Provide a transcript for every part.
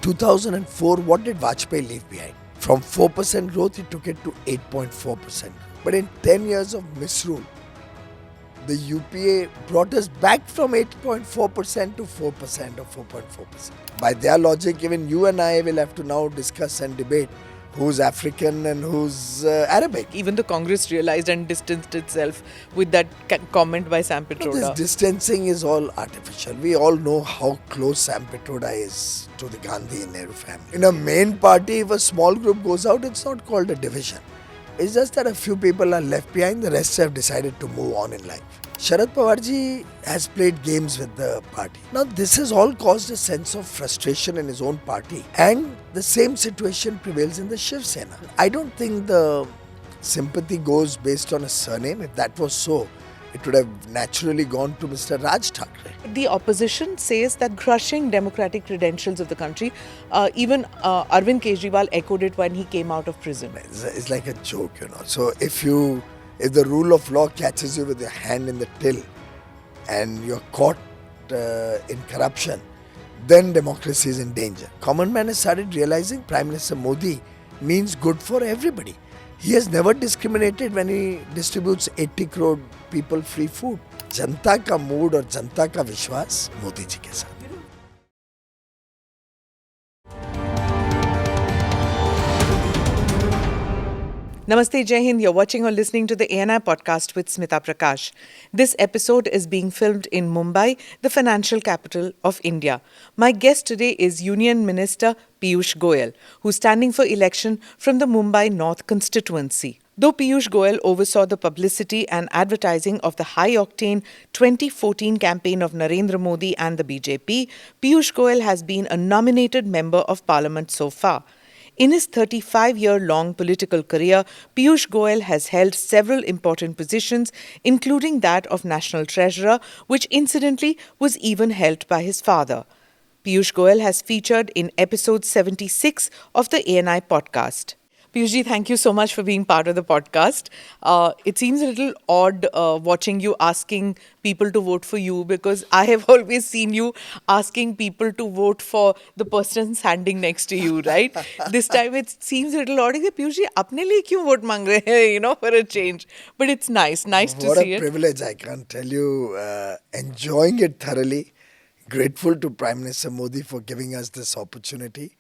2004, what did Vajpayee leave behind? From 4% growth, he took it to 8.4%. But in 10 years of misrule, the UPA brought us back from 8.4% to 4% or 4.4%. By their logic, even you and I will have to now discuss and debate who's African and who's Arabic. Even the Congress realized and distanced itself with that comment by Sam Pitroda. This distancing is all artificial. We all know how close Sam Pitroda is to the Gandhi and Nehru family. In a main party, if a small group goes out, it's not called a division. It's just that a few people are left behind, the rest have decided to move on in life. Sharad Pawarji has played games with the party. Now this has all caused a sense of frustration in his own party, and the same situation prevails in the Shiv Sena. I don't think the sympathy goes based on a surname. If that was so, it would have naturally gone to Mr. Raj Thackeray. The opposition says that crushing democratic credentials of the country, even Arvind Kejriwal echoed it when he came out of prison. It's like a joke, So if the rule of law catches you with your hand in the till and you're caught in corruption, then democracy is in danger. Common man has started realizing Prime Minister Modi means good for everybody. He has never discriminated when he distributes 80 crore people free food. जनता का mood और जनता का विश्वास मोदी जी के साथ. Namaste, Jai Hind. You're watching or listening to the ANI podcast with Smita Prakash. This episode is being filmed in Mumbai, the financial capital of India. My guest today is Union Minister Piyush Goyal, who's standing for election from the Mumbai North constituency. Though Piyush Goyal oversaw the publicity and advertising of the high-octane 2014 campaign of Narendra Modi and the BJP, Piyush Goyal has been a nominated member of parliament so far. In his 35-year-long political career, Piyush Goyal has held several important positions, including that of National Treasurer, which incidentally was even held by his father. Piyush Goyal has featured in episode 76 of the ANI podcast. Piyushji, thank you so much for being part of the podcast. It seems a little odd watching you asking people to vote for you, because I have always seen you asking people to vote for the person standing next to you, right? This time it seems a little odd. Piyushji, apne liye kyun vote mang rahe hain, for a change. But it's nice to see it. What a privilege, I can't tell you. Enjoying it thoroughly. Grateful to Prime Minister Modi for giving us this opportunity.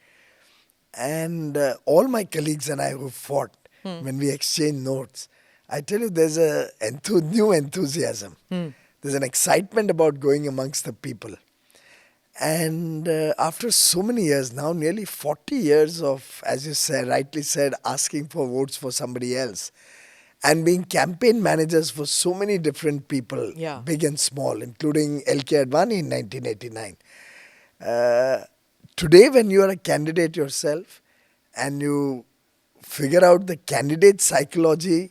And all my colleagues and I who fought, when we exchange notes, I tell you there's a new enthusiasm. There's an excitement about going amongst the people. And after so many years now, nearly 40 years of, as you said, rightly said, asking for votes for somebody else, and being campaign managers for so many different people, big and small, including L.K. Advani in 1989. Today, when you are a candidate yourself and you figure out the candidate psychology,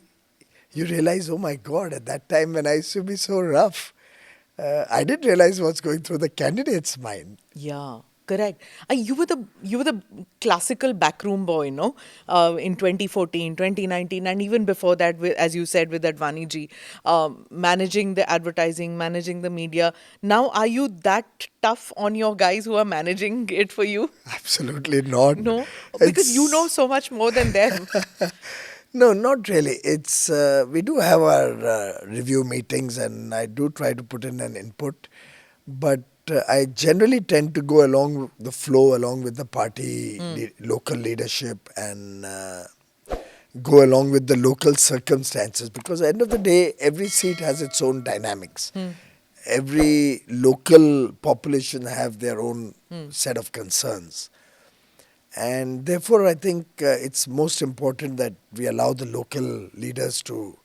you realize, oh my God, at that time when I used to be so rough, I didn't realize what's going through the candidate's mind. Yeah, correct. You were the classical backroom boy, in 2014, 2019, and even before that, as you said, with Advani ji, managing the advertising, managing the media. Now, are you that tough on your guys who are managing it for you? Absolutely not. No, because you know so much more than them. No, not really. It's we do have our review meetings, and I do try to put in an input, but I generally tend to go along the flow, along with the party local leadership, and go along with the local circumstances, because at the end of the day, every seat has its own dynamics. Every local population have their own set of concerns. And therefore, I think it's most important that we allow the local leaders to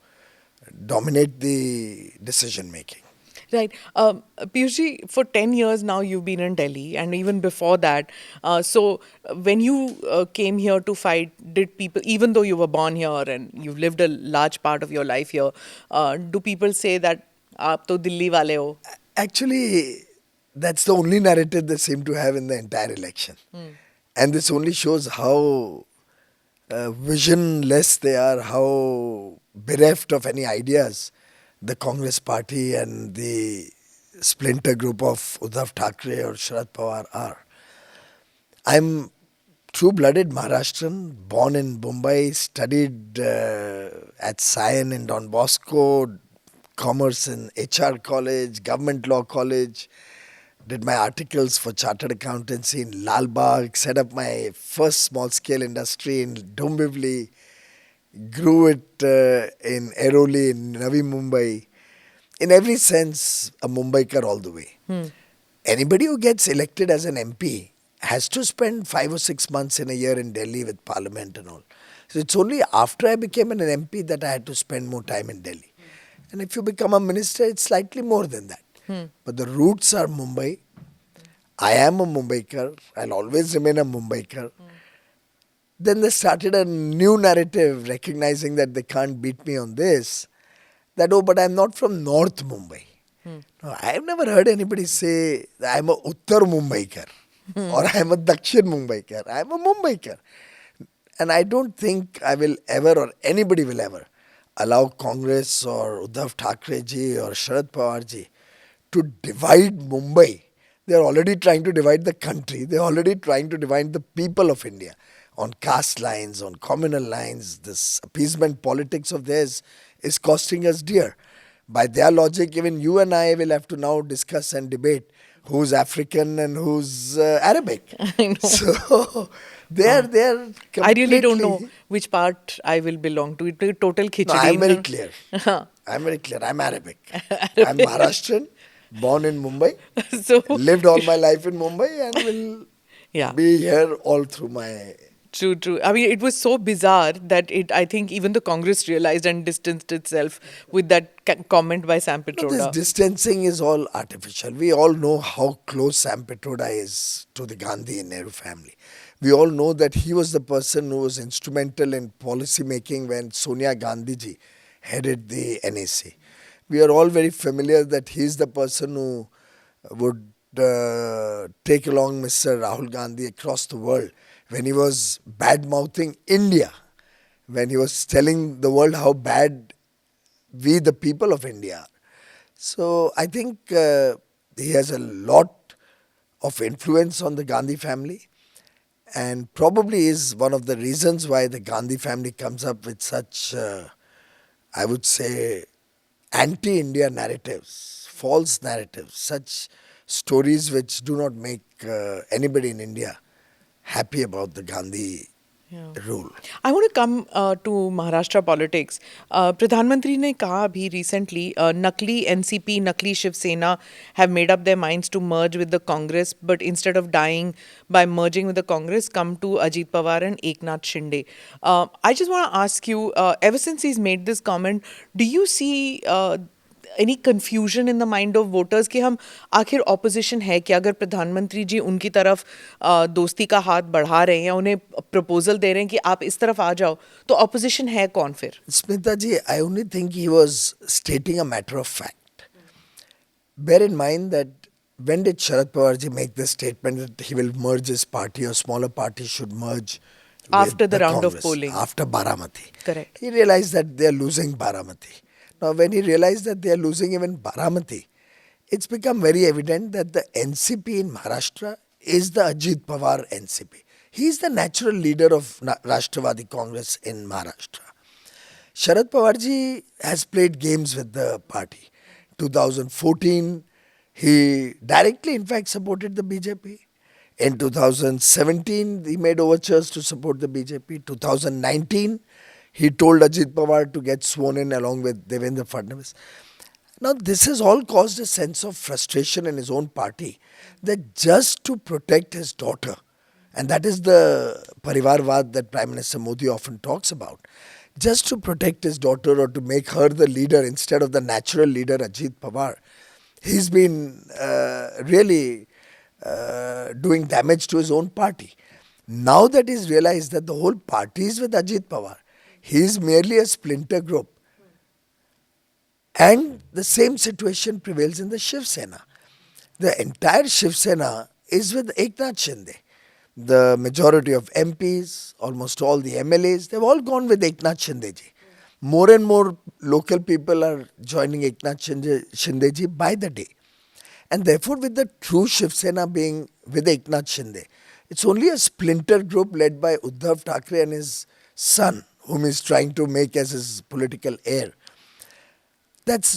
dominate the decision making. Right. Piyushji, for 10 years now you've been in Delhi, and even before that. So when you came here to fight, did people, even though you were born here and you've lived a large part of your life here, do people say that aap to Delhi wale ho? Actually, that's the only narrative they seem to have in the entire election. And this only shows how visionless they are, how bereft of any ideas the Congress party and the splinter group of Uddhav Thackeray or Sharad Pawar are. I'm true-blooded Maharashtrian, born in Mumbai, studied at Sion in Don Bosco, commerce in HR college, government law college, did my articles for chartered accountancy in Lal Bagh, set up my first small-scale industry in Dombivli, grew it in Airoli in Navi Mumbai. In every sense, a Mumbaikar all the way. Anybody who gets elected as an MP has to spend 5 or 6 months in a year in Delhi with Parliament and all. So it's only after I became an MP that I had to spend more time in Delhi. And if you become a minister, it's slightly more than that. But the roots are Mumbai. I am a Mumbaikar. I'll always remain a Mumbaikar. Then they started a new narrative, recognizing that they can't beat me on this. That, oh, but I'm not from North Mumbai. No, I've never heard anybody say I'm a Uttar Mumbaikar or I'm a Dakshin Mumbaikar. I'm a Mumbaikar. And I don't think I will ever, or anybody will ever, allow Congress or Uddhav Thackeray ji or Sharad Pawar ji to divide Mumbai. They're already trying to divide the country. They're already trying to divide the people of India on caste lines, on communal lines. This appeasement politics of theirs is costing us dear. By their logic, even you and I will have to now discuss and debate who's African and who's Arabic. I know. So they're completely... I really don't know which part I will belong to. It will be total khichdi. No, I'm very no? clear. I'm very clear. I'm Arabic. I'm Maharashtrian, born in Mumbai, So, lived all my life in Mumbai, and will yeah. be here all through my... True, true. I mean, it was so bizarre that I think even the Congress realized and distanced itself with that comment by Sam No, this Pitroda. distancing is all artificial. We all know how close Sam Pitroda is to the Gandhi and Nehru family. We all know that he was the person who was instrumental in policy making when Sonia Gandhi ji headed the NAC. We are all very familiar that he is the person who would take along Mr. Rahul Gandhi across the world when he was bad-mouthing India, when he was telling the world how bad we, the people of India, are. So I think he has a lot of influence on the Gandhi family, and probably is one of the reasons why the Gandhi family comes up with such, I would say, anti-India narratives, false narratives, such stories which do not make anybody in India happy about the Gandhi rule. I want to come to Maharashtra politics. Pradhanmantri ne kaha abhi recently, Nakli NCP, Nakli Shiv Sena have made up their minds to merge with the Congress, but instead of dying by merging with the Congress, come to Ajit Pawar and Eknath Shinde. I just want to ask you, ever since he's made this comment, do you see any confusion in the mind of voters कि हम आखिर opposition है कि अगर प्रधानमंत्री जी उनकी तरफ दोस्ती का हाथ बढ़ा रहे हैं उन्हें proposal दे रहे हैं कि आप इस तरफ आ जाओ तो opposition है कौन फिर? Smita ji, I only think he was stating a matter of fact. Bear in mind that when did Sharad Pawar ji make this statement that he will merge his party or smaller parties should merge After with the round Congress, of polling. after Baramati. Correct. He realized that they are losing Baramati. Now, when he realized that they are losing even Baramati, it's become very evident that the NCP in Maharashtra is the Ajit Pawar NCP. He is the natural leader of Rashtravadi Congress in Maharashtra. Sharad Pawar ji has played games with the party. 2014, he directly, in fact, supported the BJP. In 2017, he made overtures to support the BJP. 2019, he told Ajit Pawar to get sworn in along with Devendra Fadnavis. Now, this has all caused a sense of frustration in his own party that just to protect his daughter, and that is the Parivarvad that Prime Minister Modi often talks about, just to protect his daughter or to make her the leader instead of the natural leader Ajit Pawar, he's been really doing damage to his own party. Now that he's realized that the whole party is with Ajit Pawar, he is merely a splinter group. And the same situation prevails in the Shiv Sena. The entire Shiv Sena is with Eknath Shinde. The majority of MPs, almost all the MLAs, they've all gone with Eknath Shinde ji. More and more local people are joining Eknath Shinde ji by the day. And therefore, with the true Shiv Sena being with Eknath Shinde, It's only a splinter group led by Uddhav Thackeray and his son, whom he's trying to make as his political heir.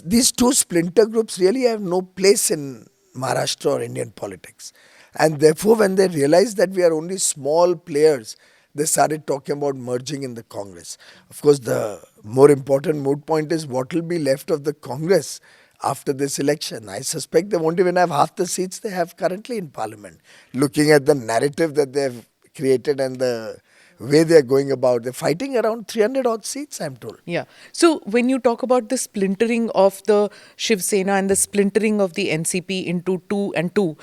These two splinter groups really have no place in Maharashtra or Indian politics. And therefore, when they realized that we are only small players, they started talking about merging in the Congress. Of course, the more important moot point is what will be left of the Congress after this election. I suspect they won't even have half the seats they have currently in Parliament. Looking at the narrative that they've created and the way they're going about, they're fighting around 300 odd seats, I'm told. Yeah. So when you talk about the splintering of the Shiv Sena and the splintering of the NCP into two and two,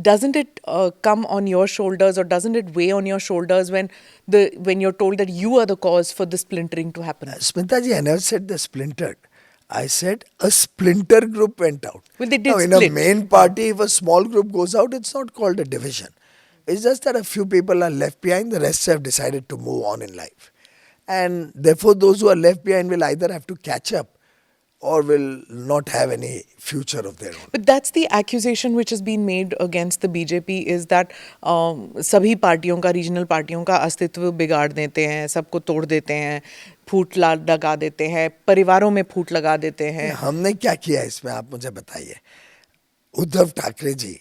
doesn't it come on your shoulders, or doesn't it weigh on your shoulders when you're told that you are the cause for the splintering to happen? Smitaji, I never said they splintered. I said a splinter group went out. Well, they did now, in split. a main party, if a small group goes out, it's not called a division. It's just that a few people are left behind, the rest have decided to move on in life. And therefore, those who are left behind will either have to catch up or will not have any future of their own. But that's the accusation which has been made against the BJP, is that सभी पार्टियों का, regional पार्टियों का अस्तित्व बिगाड़ देते हैं, सबको तोड़ देते हैं, फूट लगा देते हैं, परिवारों में फूट लगा देते हैं. हमने क्या किया इसमें, आप मुझे बताइए. Uddhav Thackeray ji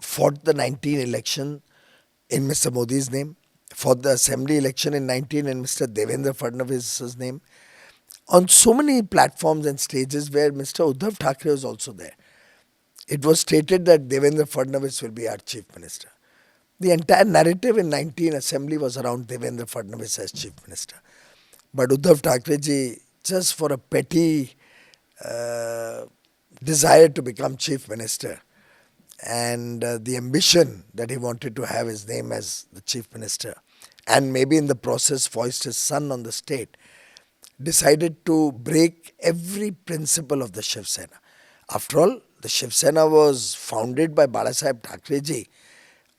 fought the 19 election in Mr. Modi's name, fought the assembly election in 19 in Mr. Devendra Fadnavis's name, on so many platforms and stages where Mr. Uddhav Thackeray was also there. It was stated that Devendra Fadnavis will be our chief minister. The entire narrative in 19 assembly was around Devendra Fadnavis as chief minister. But Uddhav Thackeray ji, just for a petty desire to become chief minister, and the ambition that he wanted to have his name as the chief minister, and maybe in the process foist his son on the state, decided to break every principle of the Shiv Sena. After all, the Shiv Sena was founded by Balasaheb Thackeray ji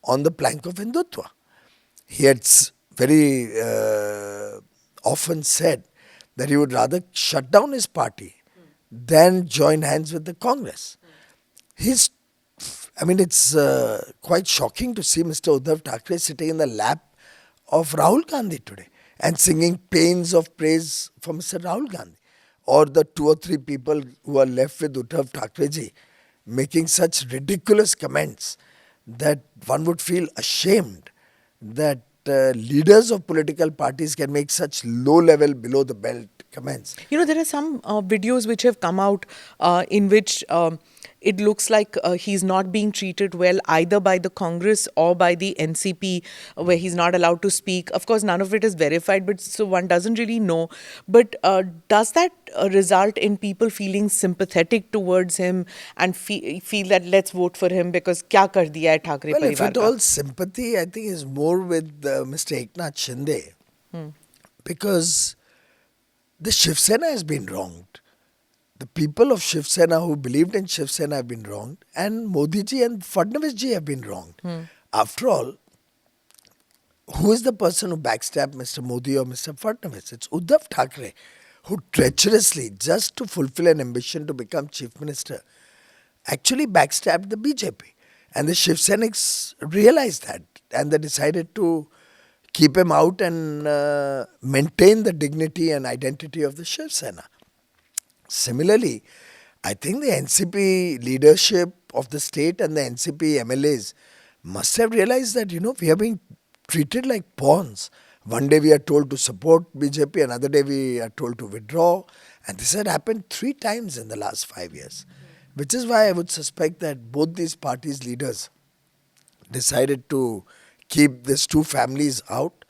on the plank of Hindutva. He had very often said that he would rather shut down his party than join hands with the Congress. It's quite shocking to see Mr. Uddhav Thackeray sitting in the lap of Rahul Gandhi today and singing paeans of praise for Mr. Rahul Gandhi. Or the 2 or 3 people who are left with Uddhav Thackeray ji making such ridiculous comments that one would feel ashamed that leaders of political parties can make such low-level, below-the-belt comments. You know, there are some videos which have come out in which it looks like he's not being treated well either by the Congress or by the NCP, where he's not allowed to speak. Of course, none of it is verified, but so one doesn't really know. But does that result in people feeling sympathetic towards him and feel that let's vote for him because kya kar diya hai Thackeray Well, parivar if at ka? all, sympathy, I think, is more with Mr. Eknath Shinde. Because the Shiv Sena has been wronged. The people of Shiv Sena who believed in Shiv Sena have been wronged, and Modi ji and Fadnavis ji have been wronged. After all, who is the person who backstabbed Mr. Modi or Mr. Fadnavis? It's Uddhav Thackeray, who treacherously, just to fulfill an ambition to become chief minister, actually backstabbed the BJP. And the Shiv Senics realized that, and they decided to keep him out and maintain the dignity and identity of the Shiv Sena. Similarly, I think the NCP leadership of the state and the NCP MLAs must have realized that, we are being treated like pawns. One day we are told to support BJP, another day we are told to withdraw. And this had happened 3 times in the last 5 years. Which is why I would suspect that both these parties' leaders decided to keep these 2 families out.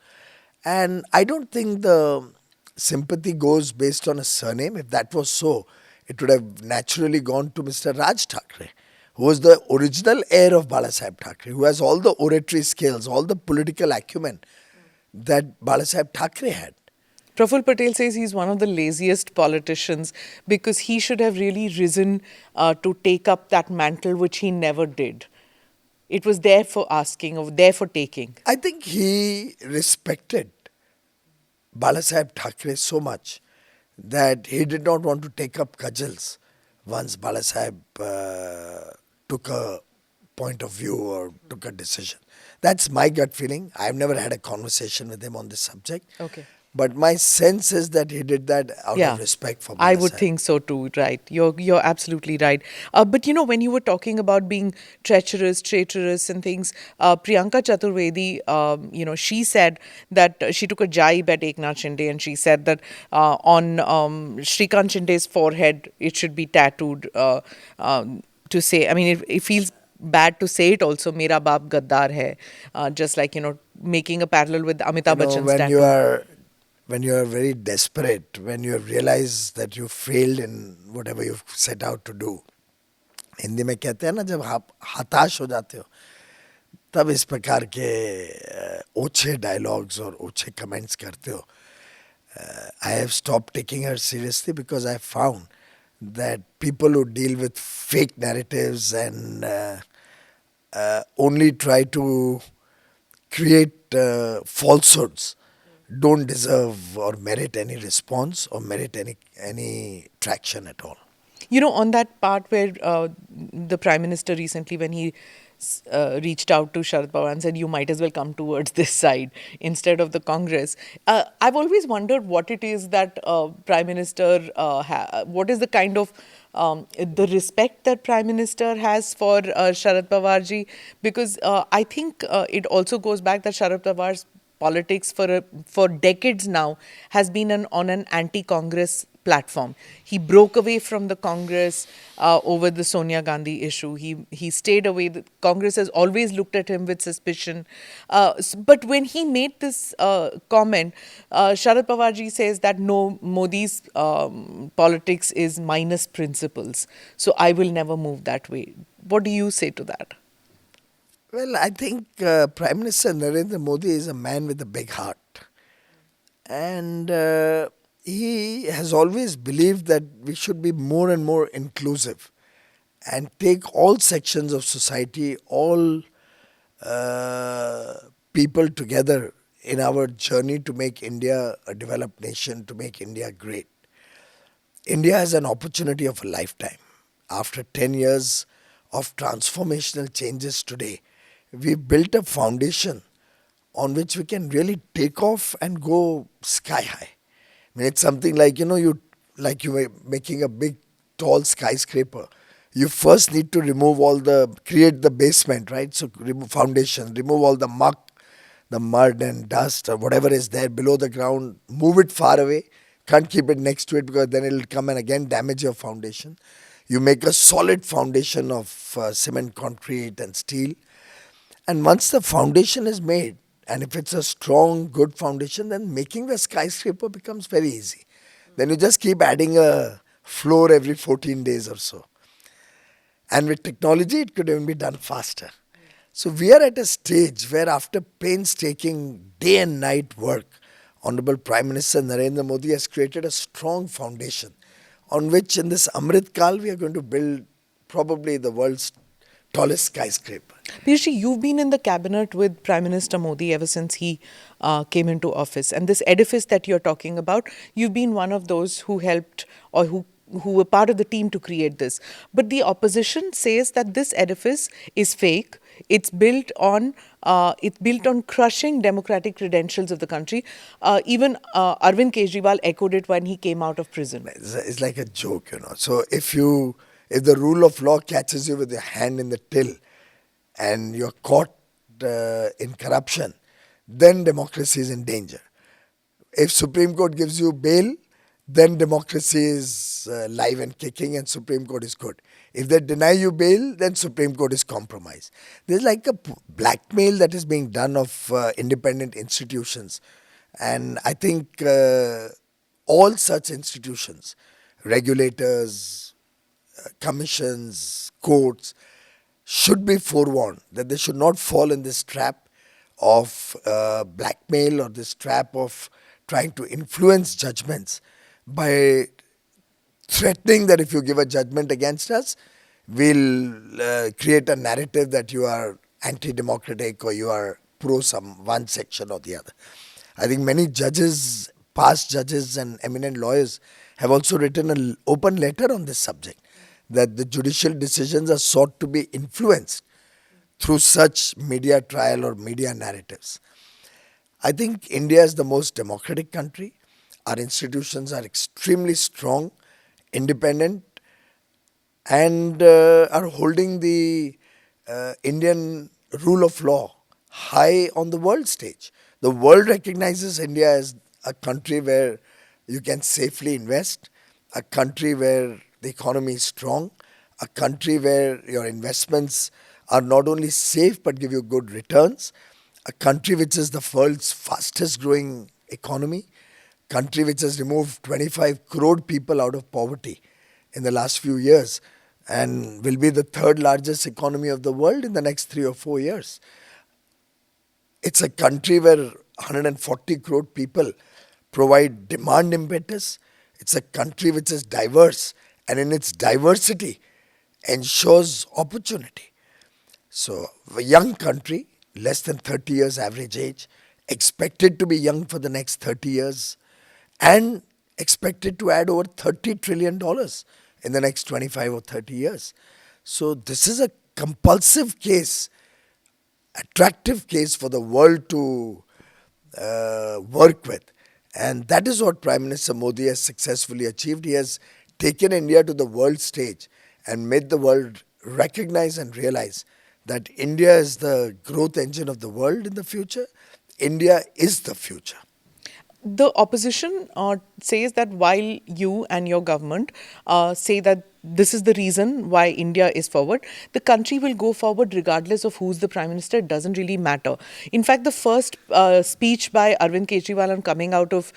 And I don't think the sympathy goes based on a surname. If that was so, it would have naturally gone to Mr. Raj Thackeray, who was the original heir of Balasaheb Thackeray, who has all the oratory skills, all the political acumen that Balasaheb Thackeray had. Praful Patel says he's one of the laziest politicians because he should have really risen to take up that mantle, which he never did. It was there for asking, or there for taking. I think he respected Balasaheb Thackeray so much that he did not want to take up cudgels once Balasaheb took a point of view or took a decision. That's my gut feeling. I've never had a conversation with him on this subject. Okay. But my sense is that he did that out of Yeah, respect for I Mother would Sahib. think so too. Right, you're absolutely right. But you know, when you were talking about being treacherous, traitorous, and things, Priyanka Chaturvedi, she said that she took a jibe at Eknath Shinde, and she said that on Shrikant Shinde's forehead it should be tattooed to say. I mean, it feels bad to say it also. Mera Baap Gaddar hai, just like making a parallel with You Amitabh know, Bachchan's tattoo. when you are very desperate, when you have realized that you failed in whatever you've set out to do, Hindi में कहते हैं ना जब आप हताश हो जाते हो तब इस प्रकार के ओछे डायलॉग्स और ओछे कमेंट्स करते हो. I have stopped taking her seriously because I found that people who deal with fake narratives and only try to create falsehoods don't deserve or merit any response or merit any traction at all. You know, on that part where the Prime Minister recently, when he reached out to Sharad Pawar and said, you might as well come towards this side instead of the Congress. I've always wondered what it is that Prime Minister, what is the kind of the respect that Prime Minister has for Sharad Pawarji, because I think it also goes back that Sharad Pawar's politics for decades now has been on an anti-Congress platform. He broke away from the Congress over the Sonia Gandhi issue. He stayed away. The Congress has always looked at him with suspicion. But when he made this comment, Sharad Pawarji says that no, Modi's politics is minus principles. So I will never move that way. What do you say to that? Well, I think Prime Minister Narendra Modi is a man with a big heart. And he has always believed that we should be more and more inclusive and take all sections of society, all people together in our journey to make India a developed nation, to make India great. India has an opportunity of a lifetime. After 10 years of transformational changes today, we built a foundation on which we can really take off and go sky high. I mean, it's something like, you were making a big, tall skyscraper. You first need to create the basement, right? So remove foundation, remove all the muck, the mud and dust or whatever is there below the ground, move it far away. Can't keep it next to it because then it'll come and again damage your foundation. You make a solid foundation of cement, concrete and steel. And once the foundation is made, and if it's a strong, good foundation, then making the skyscraper becomes very easy. Then you just keep adding a floor every 14 days or so. And with technology, it could even be done faster. So we are at a stage where after painstaking day and night work, Honorable Prime Minister Narendra Modi has created a strong foundation on which in this Amrit Kal we are going to build probably the world's tallest skyscraper. Piyush, you've been in the cabinet with Prime Minister Modi ever since he came into office. And this edifice that you're talking about, you've been one of those who helped or who were part of the team to create this. But the opposition says that this edifice is fake. It's built on crushing democratic credentials of the country. Even Arvind Kejriwal echoed it when he came out of prison. It's like a joke, So if the rule of law catches you with your hand in the till and you're caught in corruption, then democracy is in danger. If Supreme Court gives you bail, then democracy is live and kicking and Supreme Court is good. If they deny you bail, then Supreme Court is compromised. There's like a blackmail that is being done of independent institutions. And I think all such institutions, regulators, commissions, courts, should be forewarned that they should not fall in this trap of blackmail or this trap of trying to influence judgments by threatening that if you give a judgment against us, we'll create a narrative that you are anti-democratic or you are pro one section or the other. I think many judges, past judges and eminent lawyers have also written an open letter on this subject, that the judicial decisions are sought to be influenced through such media trial or media narratives. I think India is the most democratic country. Our institutions are extremely strong, independent, and are holding the Indian rule of law high on the world stage. The world recognizes India as a country where you can safely invest, a country where the economy is strong, a country where your investments are not only safe but give you good returns, a country which is the world's fastest growing economy, country which has removed 25 crore people out of poverty in the last few years and will be the third largest economy of the world in the next 3 or 4 years. It's a country where 140 crore people provide demand impetus. It's a country which is diverse and in its diversity ensures opportunity. So, a young country, less than 30 years average age, expected to be young for the next 30 years and expected to add over $30 trillion in the next 25 or 30 years. So, this is a compulsive case, attractive case for the world to work with. And that is what Prime Minister Modi has successfully achieved. He has taken India to the world stage and made the world recognize and realize that India is the growth engine of the world in the future. India is the future. The opposition says that while you and your government say that this is the reason why India is forward, the country will go forward regardless of who's the Prime Minister. It doesn't really matter. In fact, the first speech by Arvind Kejriwal on coming out of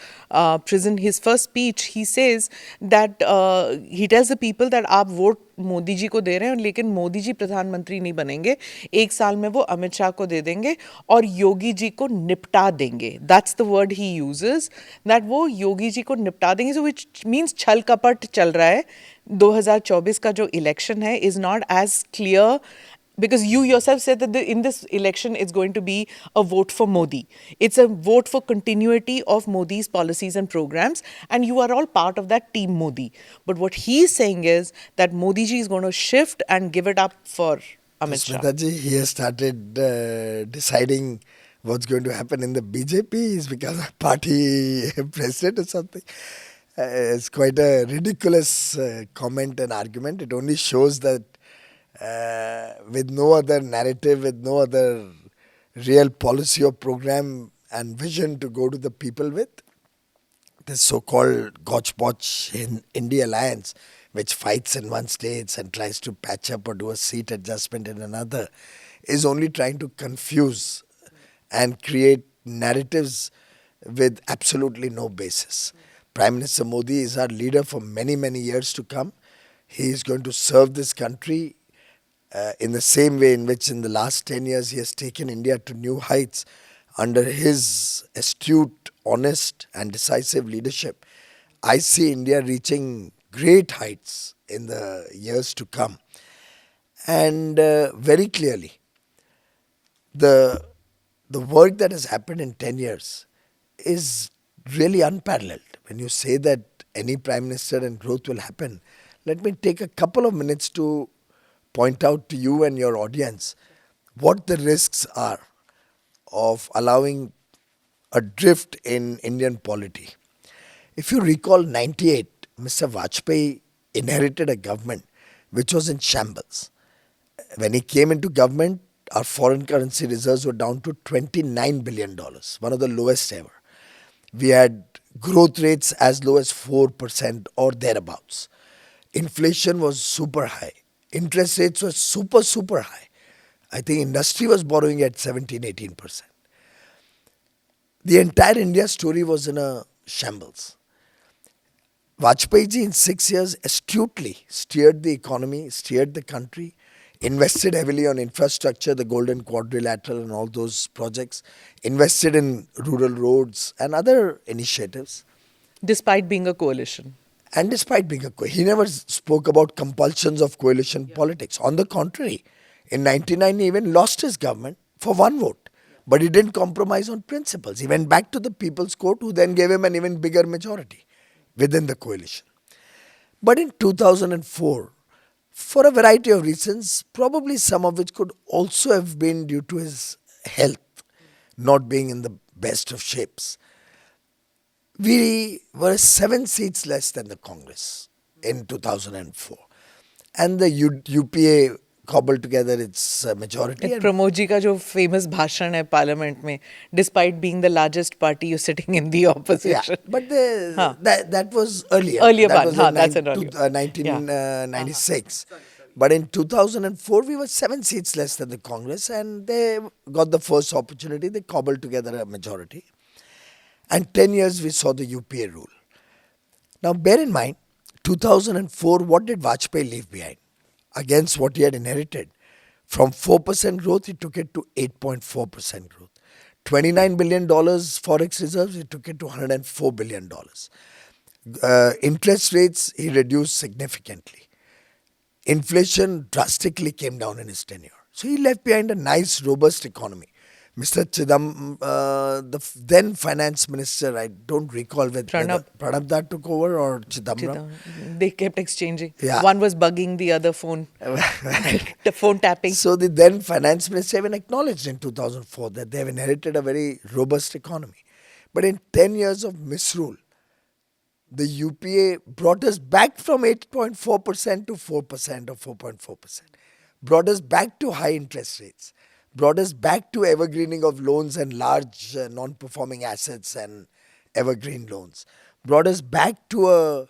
prison, his first speech, he says that he tells the people that आप vote Modi ji को दे रहे हैं लेकिन मोदी जी प्रधानमंत्री नहीं बनेंगे, 1 साल में वो अमित शाह को दे देंगे और योगी जी को निपटा देंगे. That's the word he uses, that वो योगी जी को निपटा देंगे. So which means छल कपट चल रहा है. 2024 का जो इलेक्शन है is not as clear, because you yourself said that in this election it's going to be a vote for Modi. It's a vote for continuity of Modi's policies and programs, and you are all part of that team Modi. But what he's saying is that Modi ji is going to shift and give it up for Amit Shah. Smita ji, he has started deciding what's going to happen in the BJP. He's become a party president or something. It's quite a ridiculous comment and argument. It only shows that with no other narrative, with no other real policy or program and vision to go to the people with, this so-called Gotch-Potch in India alliance, which fights in one state and tries to patch up or do a seat adjustment in another, is only trying to confuse and create narratives with absolutely no basis. Prime Minister Modi is our leader for many, many years to come. He is going to serve this country in the same way in which in the last 10 years he has taken India to new heights under his astute, honest and decisive leadership. I see India reaching great heights in the years to come. And very clearly, the work that has happened in 10 years is really unparalleled. When you say that any Prime Minister and growth will happen, let me take a couple of minutes to point out to you and your audience what the risks are of allowing a drift in Indian polity. If you recall 98, Mr. Vajpayee inherited a government which was in shambles. When he came into government, our foreign currency reserves were down to $29 billion, one of the lowest ever. We had growth rates as low as 4% or thereabouts. Inflation was super high. Interest rates were super high. I think industry was borrowing at 17-18%. The entire India story was in a shambles. Vajpayee ji in 6 years astutely steered the economy, steered the country, invested heavily on infrastructure, the Golden Quadrilateral and all those projects, invested in rural roads and other initiatives. Despite being a coalition. And despite being a coalition, he never spoke about compulsions of coalition politics. On the contrary, in 99 he even lost his government for one vote. But he didn't compromise on principles. He went back to the People's Court, who then gave him an even bigger majority within the coalition. But in 2004, for a variety of reasons, probably some of which could also have been due to his health not being in the best of shapes. We were 7 seats less than the Congress in 2004. And the UPA cobbled together its majority. And Pramod ji का जो famous भाषण है parliament में, despite being the largest party, you're sitting in the yeah, opposition. but हाँ. that was earlier. Earlier That one, was हाँ, in that's an earlier. Yeah. 1996. But in 2004, we were 7 seats less than the Congress, and they got the first opportunity. They cobbled together a majority. And 10 years we saw the UPA rule. Now, bear in mind, 2004, what did Vajpayee leave behind? Against what he had inherited. From 4% growth, he took it to 8.4% growth. $29 billion forex reserves, he took it to $104 billion. Interest rates, he reduced significantly. Inflation drastically came down in his tenure. So he left behind a nice, robust economy. Mr. Chidam, then finance minister, I don't recall whether Pranab took over or Chidamram. They kept exchanging. Yeah. One was bugging the other phone. The phone tapping. So the then finance minister even acknowledged in 2004 that they have inherited a very robust economy. But in 10 years of misrule, the UPA brought us back from 8.4% to 4% or 4.4%. Brought us back to high interest rates. Brought us back to evergreening of loans and large non-performing assets and evergreen loans. Brought us back to a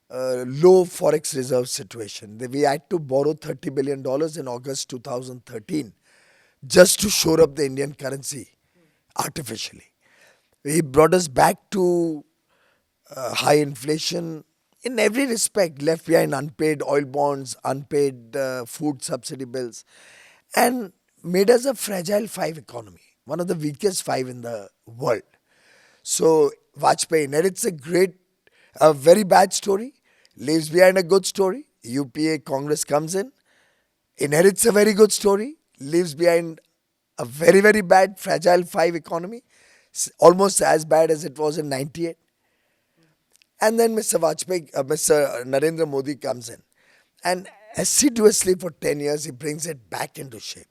low forex reserve situation. We had to borrow $30 billion in August 2013 just to shore up the Indian currency artificially. He brought us back to high inflation in every respect, left behind unpaid oil bonds, unpaid food subsidy bills, and made us a fragile five economy, one of the weakest five in the world. So Vajpayee inherits a very bad story, leaves behind a good story. UPA Congress comes in, inherits a very good story, leaves behind a very, very bad fragile five economy, almost as bad as it was in 98. And then Mr. Narendra Modi comes in, and assiduously for 10 years he brings it back into shape.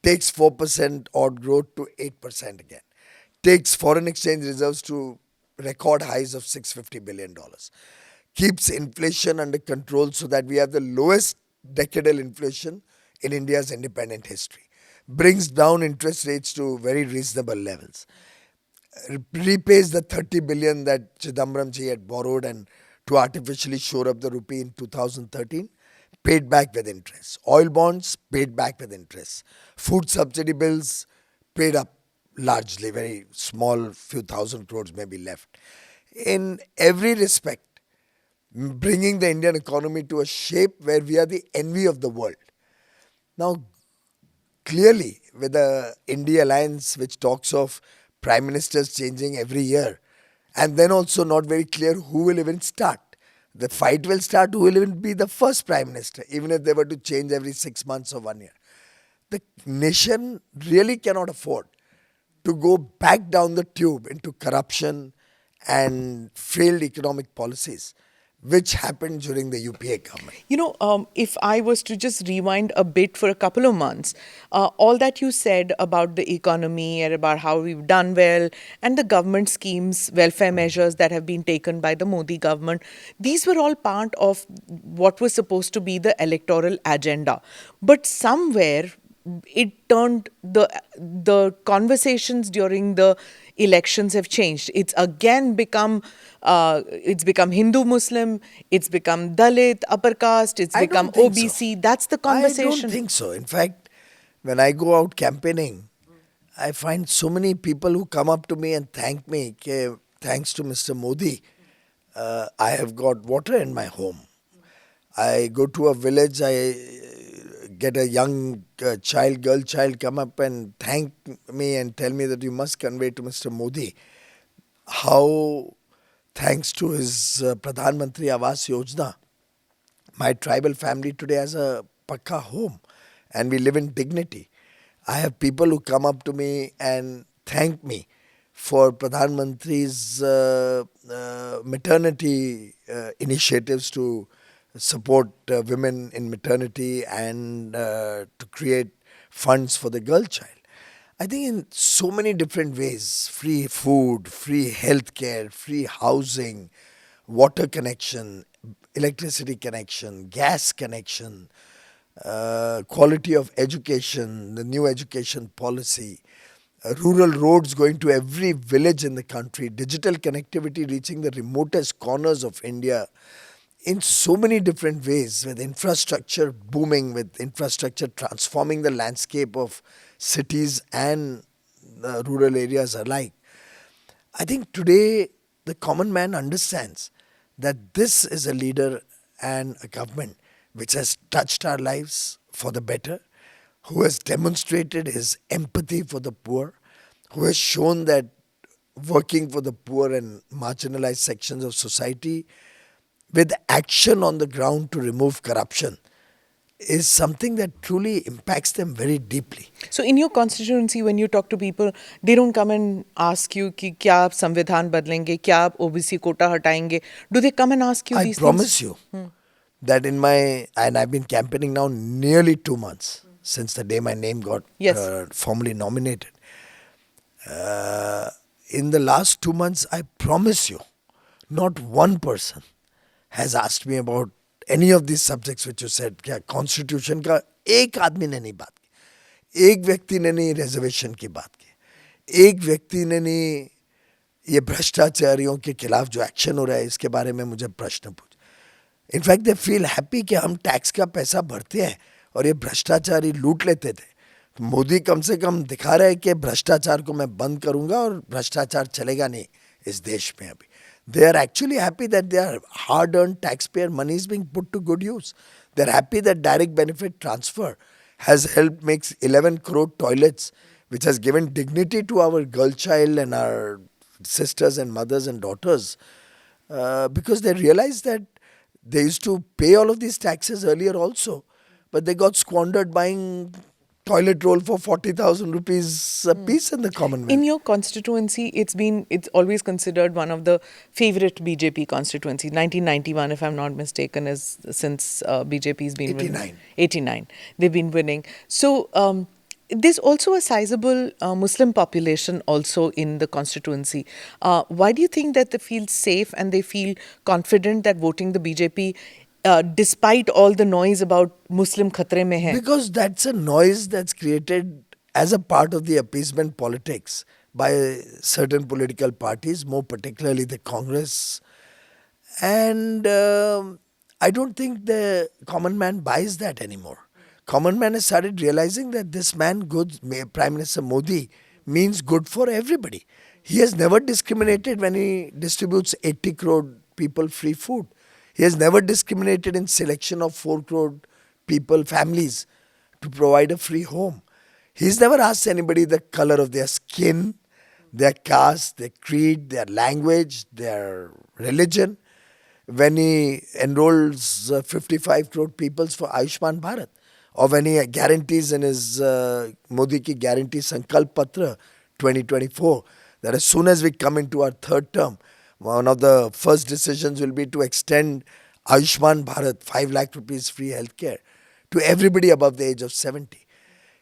Takes 4% odd growth to 8% again. Takes foreign exchange reserves to record highs of $650 billion. Keeps inflation under control so that we have the lowest decadal inflation in India's independent history. Brings down interest rates to very reasonable levels. Repays the 30 billion that Chidambaram ji had borrowed and to artificially shore up the rupee in 2013. Paid back with interest. Oil bonds, paid back with interest. Food subsidy bills, paid up largely, very small, few thousand crores may be left. In every respect, bringing the Indian economy to a shape where we are the envy of the world. Now, clearly, with the India alliance, which talks of prime ministers changing every year, and then also not very clear who will even start. The fight will start who will even be the first prime minister, even if they were to change every 6 months or 1 year. The nation really cannot afford to go back down the tube into corruption and failed economic policies, which happened during the UPA government. You know, if I was to just rewind a bit for a couple of months, all that you said about the economy and about how we've done well and the government schemes, welfare measures that have been taken by the Modi government, these were all part of what was supposed to be the electoral agenda. But somewhere it turned the conversations during the elections have changed. It's again become Hindu Muslim, it's become Dalit, upper caste, it's become OBC. So. That's the conversation. I don't think so. In fact, when I go out campaigning, I find so many people who come up to me and thank me. Thanks to Mr. Modi, I have got water in my home. I go to a village, I get a young girl child come up and thank me and tell me that you must convey to Mr. Modi how, thanks to his Pradhan Mantri Awas Yojana, my tribal family today has a pakka home and we live in dignity. I have people who come up to me and thank me for Pradhan Mantri's maternity initiatives to support women in maternity, and to create funds for the girl child. I think in so many different ways: free food, free healthcare, free housing, water connection, electricity connection, gas connection, quality of education, the new education policy, rural roads going to every village in the country, digital connectivity reaching the remotest corners of India in so many different ways, with infrastructure booming, with infrastructure transforming the landscape of cities and rural areas alike. I think today the common man understands that this is a leader and a government which has touched our lives for the better, who has demonstrated his empathy for the poor, who has shown that working for the poor and marginalized sections of society with action on the ground to remove corruption is something that truly impacts them very deeply. So in your constituency, when you talk to people, they don't come and ask you कि क्या आप संविधान बदलेंगे, क्या आप OBC Kota हटाएंगे? Do they come and ask you I these promise things? you that and I've been campaigning now nearly 2 months since the day my name got Yes. formally nominated. In the last 2 months, I promise you, not one person has asked me about any of these subjects which you said. क्या constitution का एक आदमी ने नहीं बात की, एक व्यक्ति ने नहीं रिजर्वेशन की बात की, एक व्यक्ति ने नहीं ये भ्रष्टाचारियों के खिलाफ जो एक्शन हो रहा है इसके बारे में मुझे प्रश्न पूछ. इनफैक्ट दे फील हैप्पी कि हम टैक्स का पैसा भरते हैं और ये भ्रष्टाचारी लूट लेते थे. मोदी कम से कम दिखा रहा है कि भ्रष्टाचार को मैं बंद करूंगा और भ्रष्टाचार चलेगा नहीं इस देश में अभी. They are actually happy that their hard-earned taxpayer money is being put to good use. They are happy that direct benefit transfer has helped make 11 crore toilets, which has given dignity to our girl child and our sisters and mothers and daughters, because they realized that they used to pay all of these taxes earlier also, but they got squandered buying toilet roll for 40,000 rupees a piece in the Commonwealth. In your constituency, it's always considered one of the favorite BJP constituencies. 1991, if I'm not mistaken, is since BJP's been 89. winning. 89. They've been winning. So there's also a sizable Muslim population also in the constituency. Why do you think that they feel safe and they feel confident that voting the BJP despite all the noise about Muslim khatre mein hai? Because that's a noise that's created as a part of the appeasement politics by certain political parties, more particularly the Congress. And I don't think the common man buys that anymore. Common man has started realizing that this man, good Prime Minister Modi, means good for everybody. He has never discriminated when he distributes 80 crore people free food. He has never discriminated in selection of 4 crore people, families, to provide a free home. He's never asked anybody the color of their skin, their caste, their creed, their language, their religion, when he enrolls 55 crore people for Ayushman Bharat, or when he guarantees in his Modi ki guarantee Sankalp Patra 2024 that as soon as we come into our third term, one of the first decisions will be to extend Ayushman Bharat, 5 lakh rupees free healthcare to everybody above the age of 70.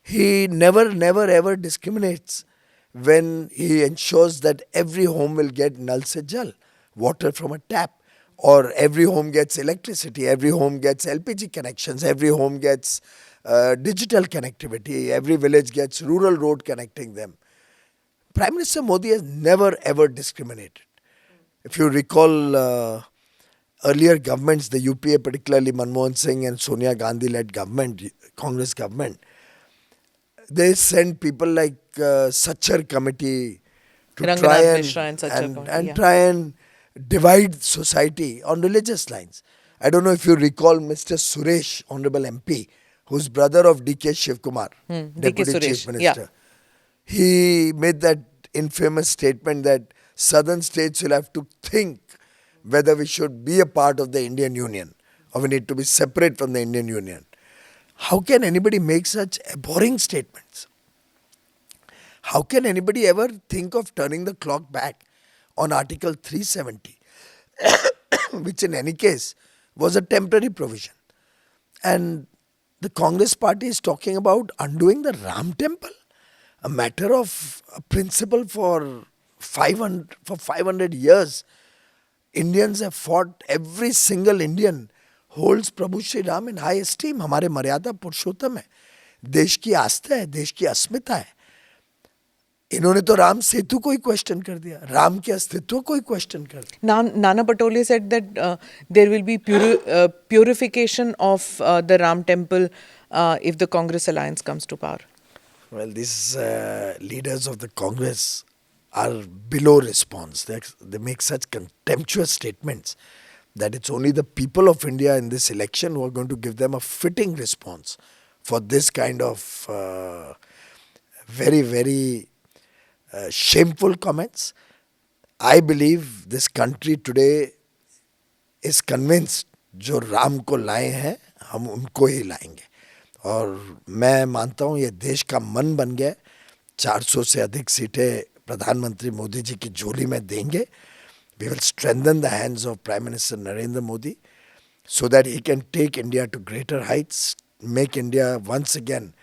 He never ever discriminates when he ensures that every home will get Nal Se Jal, water from a tap, or every home gets electricity, every home gets LPG connections, every home gets digital connectivity, every village gets rural road connecting them. Prime Minister Modi has never ever discriminated. If you recall earlier governments, the UPA, particularly Manmohan Singh and Sonia Gandhi led government, Congress government, they sent people like Sachar committee to try Ranganath Mishra and Sachar committee, yeah. try and divide society on religious lines. I don't know if you recall Mr. Suresh, Honorable MP, who's brother of DK Shivkumar, Deputy DK Chief Suresh, Minister. yeah. He made that infamous statement that southern states will have to think whether we should be a part of the Indian Union or we need to be separate from the Indian Union. How can anybody make such abhorring statements? How can anybody ever think of turning the clock back on Article 370, which in any case was a temporary provision. And the Congress party is talking about undoing the Ram temple, a matter of a principle for 500 years. Indians have fought, every single Indian holds Prabhu Shri Ram in high esteem. हमारे मर्यादा पुरुषोत्तम है, देश की आस्था है, देश की अस्मिता है. इन्होंने तो राम सेतु को ही क्वेश्चन कर दिया, राम के अस्तित्व को ही क्वेश्चन कर दिया. Nana Patole said that there will be purification of the Ram temple if the Congress alliance comes to power. Well, these leaders of the Congress are below response. They make such contemptuous statements that it's only the people of India in this election who are going to give them a fitting response for this kind of very, very shameful comments. I believe this country today is convinced जो राम को लाए हैं हम उनको ही लाएंगे. और मैं मानता हूँ ये देश का मन बन गया. 400 से अधिक सीटें प्रधानमंत्री मोदी जी की झोली में देंगे. We will strengthen the hands of Prime Minister Narendra Modi so that he can take India to greater heights, make India once again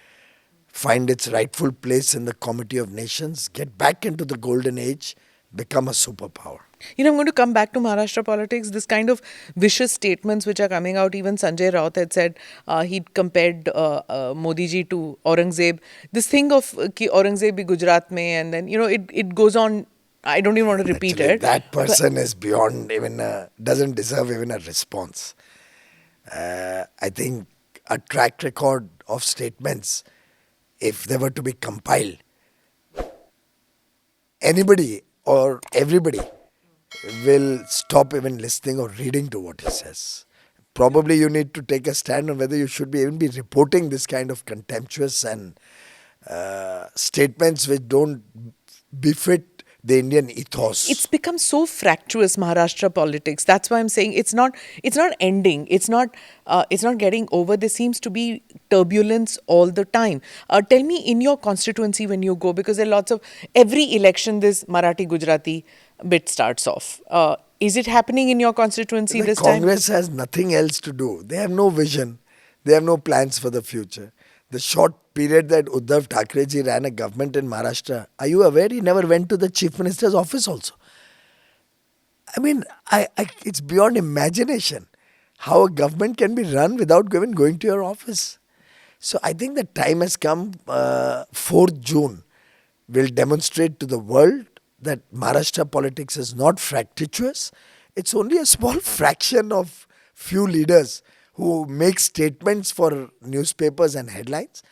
find its rightful place in the Committee of Nations, get back into the golden age, become a superpower. You know, I'm going to come back to Maharashtra politics. This kind of vicious statements which are coming out, even Sanjay Raut had said he'd compared Modi ji to Aurangzeb. This thing of ki Aurangzeb bhi Gujarat mein, and then, you know, it goes on. I don't even want to repeat Actually, it. that person is beyond even doesn't deserve even a response. I think a track record of statements, if they were to be compiled, anybody or everybody will stop even listening or reading to what he says. Probably you need to take a stand on whether you should even be reporting this kind of contemptuous and statements which don't befit the Indian ethos. It's become so fractious, Maharashtra politics. That's why I'm saying it's not ending. It's not getting over. There seems to be turbulence all the time. Tell me, in your constituency when you go, because there are lots of, every election this Marathi Gujarati bit starts off. Is it happening in your constituency this time? Congress has nothing else to do. They have no vision. They have no plans for the future. The short period that Uddhav Thackeray ji ran a government in Maharashtra, are you aware he never went to the Chief Minister's office also? I mean, it's beyond imagination how a government can be run without even going to your office. So I think the time has come. 4th June will demonstrate to the world that Maharashtra politics is not fractious. It's only a small fraction of few leaders who make statements for newspapers and headlines.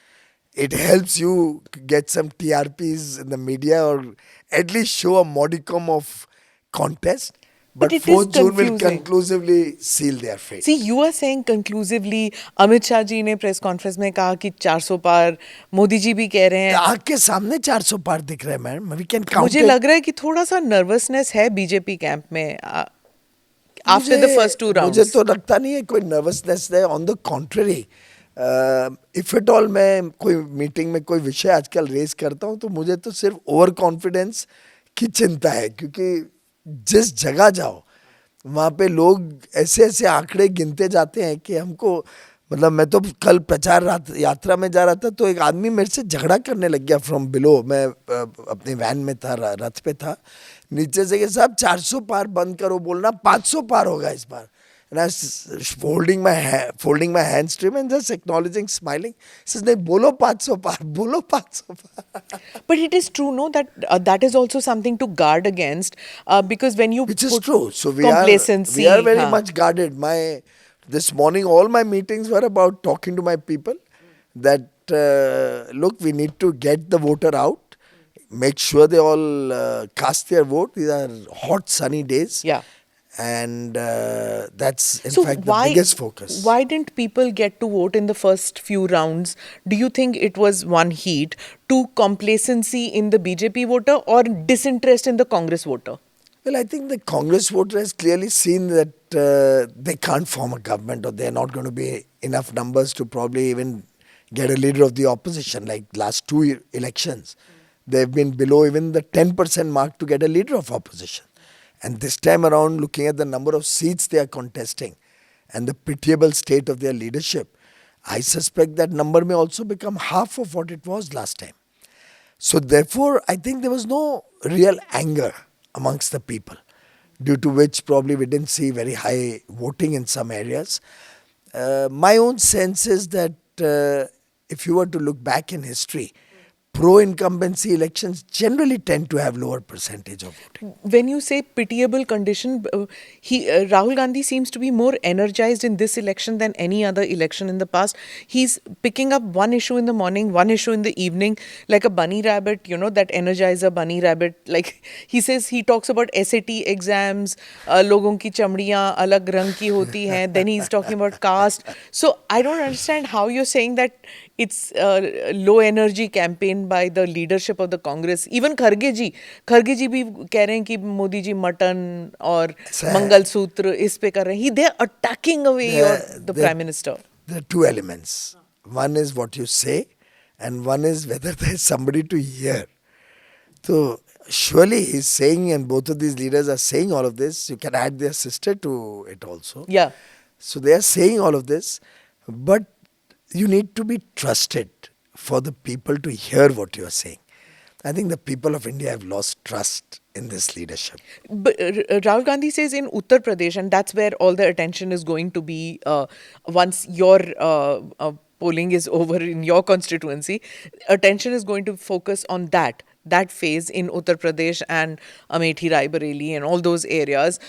It helps you get some TRPs in the media or at least show a modicum of contest. But 4th June will conclusively seal their fate. See, you are saying conclusively, Amit Shah ji ने press conference में कहा कि 400 पार, मोदी जी भी कह रहे हैं. आँख के सामने 400 पार दिख रहे हैं मैम. We can count मुझे लग रहा है कि थोड़ा सा nervousness है बीजेपी कैंप में. After the first 2 rounds. मुझे तो लगता नहीं है कोई nervousness है. On the contrary, if at all मैं कोई मीटिंग में कोई विषय आजकल रेज करता हूँ तो मुझे तो सिर्फ ओवर कॉन्फिडेंस की चिंता है. क्योंकि जिस जगह जाओ वहाँ पे लोग ऐसे ऐसे आंकड़े गिनते जाते हैं कि हमको, मतलब मैं तो कल प्रचार यात्रा में जा रहा था तो एक आदमी मेरे से झगड़ा करने लग गया फ्रॉम बिलो. मैं अपने वैन में था, रथ पे था, नीचे से कि साहब 400 पार बंद करो बोलना, 500 पार होगा इस बार. And I was folding my hands to him and just acknowledging, smiling. He says, नहीं बोलो 500 पार, बोलो 500 पार. But it is true, no, that that is also something to guard against, because when you which is put true. So we complacency, are very much guarded. This morning, all my meetings were about talking to my people that look, we need to get the voter out, make sure they all cast their vote. These are hot, sunny days. Yeah. And that's in fact the biggest focus. Why didn't people get to vote in the first few rounds? Do you think it was one heat, two complacency in the BJP voter, or disinterest in the Congress voter? Well, I think the Congress voter has clearly seen that they can't form a government, or they're not going to be enough numbers to probably even get a leader of the opposition. Like last 2 elections, they've been below even the 10% mark to get a leader of opposition. And this time around, looking at the number of seats they are contesting and the pitiable state of their leadership, I suspect that number may also become half of what it was last time. So therefore, I think there was no real anger amongst the people, due to which probably we didn't see very high voting in some areas. My own sense is that if you were to look back in history, pro-incumbency elections generally tend to have lower percentage of voting. When you say pitiable condition, Rahul Gandhi seems to be more energized in this election than any other election in the past. He's picking up one issue in the morning, one issue in the evening, like a bunny rabbit, that energizer bunny rabbit. Like he talks about SAT exams, logon ki chamdiyan alag rang ki hoti hain. Then he's talking about caste. So I don't understand how you're saying that it's a low energy campaign by the leadership of the Congress. Even Kharge ji भी कह रहे हैं कि Modi ji mutton और मंगलसूत्र इस पे कर रहे हैं. They're attacking away the Prime Minister. There are two elements. One is what you say, and one is whether there is somebody to hear. So surely he's saying, and both of these leaders are saying all of this. You can add their sister to it also. Yeah. So they are saying all of this, but you need to be trusted for the people to hear what you are saying. I think the people of India have lost trust in this leadership. But Rahul Gandhi says in Uttar Pradesh, and that's where all the attention is going to be once your polling is over in your constituency, attention is going to focus on that phase in Uttar Pradesh and Amethi, Rai Bareli and all those areas.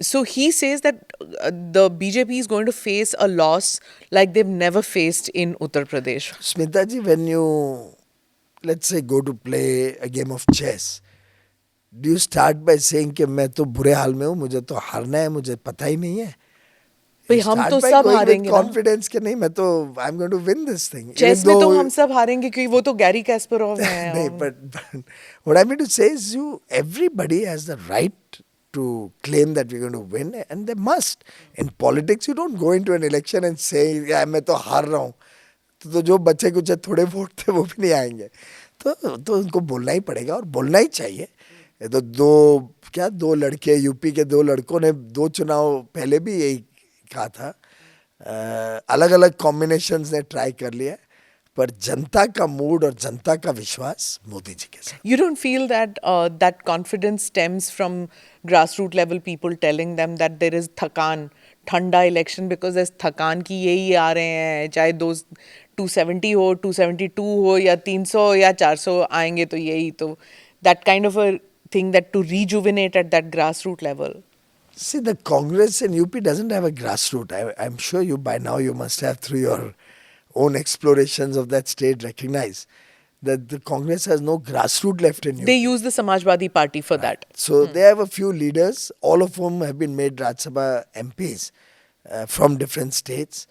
So he says that the BJP is going to face a loss like they've never faced in Uttar Pradesh. Smita ji, when you, let's say, go to play a game of chess, do you start by saying कि मैं तो बुरे हाल में हूँ, मुझे तो हारना है, मुझे पता ही नहीं है? भाई हम तो सब हारेंगे ना. Confidence कि नहीं, मैं तो I'm going to win this thing. Chess में तो हम सब हारेंगे क्योंकि वो तो गैरी कैस्परोव हैं. नहीं, but what I mean to say is everybody has the right to claim that we're going to win, and they must. In politics, you don't go into an election and say, yeah, मैं तो हार रहा हूँ. तो जो बच्चे कुछ थोड़े वोट थे वो भी नहीं आएंगे. तो उनको बोलना ही पड़ेगा और बोलना ही चाहिए. ये तो दो लड़के, यूपी के दो लड़कों ने 2 चुनाव पहले भी यही कहा था. अलग अलग कॉम्बिनेशंस ने ट्राई कर लिया, पर जनता का मूड और जनता का विश्वास मोदी जी के साथ. You don't feel that that confidence stems from grassroots level people telling them that there is थकान, ठंडा इलेक्शन because there's थकान की यही आ रहे हैं, चाहे 270 हो, 272 हो या 300 या 400 आएंगे तो यही. तो that kind of a thing that to rejuvenate at that grassroots level. See, the Congress in UP doesn't have a grassroots. I'm sure you by now you must have, through your own explorations of that state, recognized that the Congress has no grassroots left in UP. They use the Samajwadi Party for that. So they have a few leaders, all of whom have been made Rajya Sabha MPs from different states,